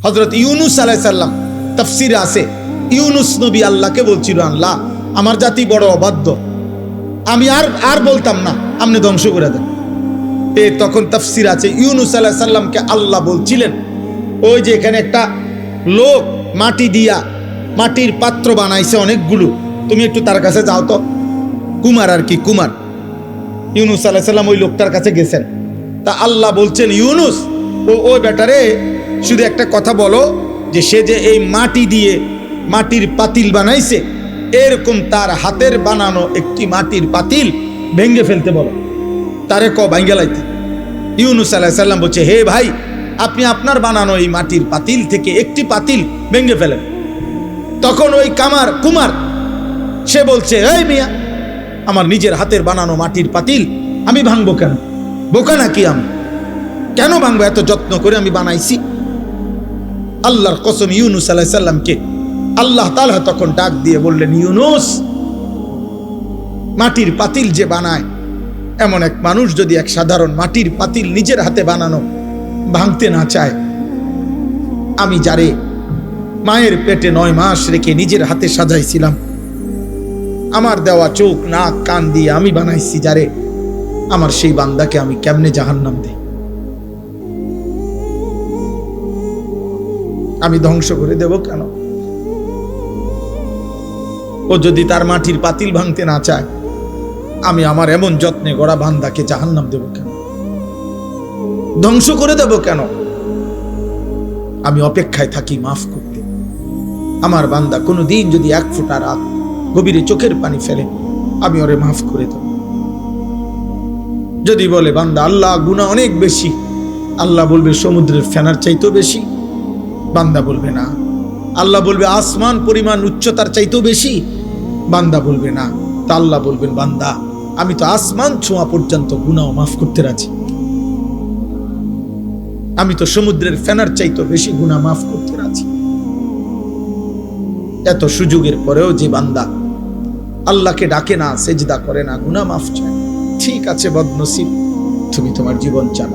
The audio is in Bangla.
হযরত ইউনুস আলাইহিস সালাম তাফসীরে আছে, ইউনুস নবী আল্লাহকে বলছিল, আল্লাহ আমার জাতি বড় অবাধ্য, আমি আর বলতাম না, আপনি ধ্বংস করে দেন। তখন তাফসীর আছে ইউনুস আলাইহিস সালামকে আল্লাহ বলছিলেন, ওই যে এখানে একটা লোক মাটি দিয়া মাটির পাত্র বানাইছে অনেকগুলো, তুমি একটু তার কাছে যাও তো। কুমার আর কি, কুমার। ইউনুস আলাইহিস সালাম ওই লোকটার কাছে গেছেন। তা আল্লাহ বলছেন, ইউনুস ওই বেটারে শুধু একটা কথা বলো, যে সে যে এই মাটি দিয়ে মাটির পাতিল বানাইছে, এরকম তার হাতের বানানো একটি মাটির পাতিল ভেঙে ফেলতে বলো, তারে ভাঙ্গে লাইতে। ইউনুস আলাইহিস সালাম বলছে, হে ভাই, আপনি আপনার বানানো এই মাটির পাতিল থেকে একটি পাতিল ভেঙে ফেলেন। তখন ওই কুমার সে বলছে, এই মিয়া, আমার নিজের হাতের বানানো মাটির পাতিল আমি ভাঙবো কেন? বোকা নাকি আমি? কেন ভাঙবো? এত যত্ন করে আমি বানাইছি। আল্লাহর কসম, ইউনুস আলাইহিস সালামকে আল্লাহ তাআলা তখন ডাক দিয়ে বললেন, ইউনুস, মাটির পাতিল যে বানায়, এমন এক মানুষ যদি এক সাধারণ মাটির পাতিল নিজের হাতে বানানো ভাঙতে না চায়, আমি যারে মায়ের পেটে 9 মাস রেখে নিজের হাতে সাজাইছিলাম, আমার দেওয়া চোখ নাক কান দিয়ে আমি বানাইছি যারে, আমার সেই বান্দাকে আমি কেমনে জাহান্নাম দেই? আমি ধ্বংস করে দেব কেন? ও যদি তার মাটির পাতিল ভাঙতে না চায়, আমি আমার এমন যত্নে গড়া বান্দাকে জাহান্নাম দেব কেন? ধ্বংস করে দেব কেন? আমি অপেক্ষায় থাকি মাফ করতে। আমার বান্দা কোনোদিন যদি 1 ফোঁটা রাত গভীরে চোখের পানি ফেলে, আমি ওরে মাফ করে দেব। যদি বলে বান্দা আল্লাহ গুনাহ অনেক বেশি, আল্লাহ বলবে সমুদ্রের ফেনার চাইতেও বেশি। বান্দা বলবে না। আল্লাহ বলবে আসমান পরিমাণ উচ্চতার চাইতেও বেশি। বান্দা বলবে না। তা আল্লাহ বলবেন, বান্দা আমি তো আসমান ছোঁয়া পর্যন্ত গুনাহ মাফ করতে রাজি, আমি তো সমুদ্রের ফেনার চাইতেও বেশি গুনাহ মাফ করতে রাজি। এত সুযোগের পরেও যে বান্দা আল্লাহকে ডাকে না, সেজদা করে না, গুনাহ মাফ চায়, ঠিক আছে বদনসিব, তুমি তোমার জীবন চালাও।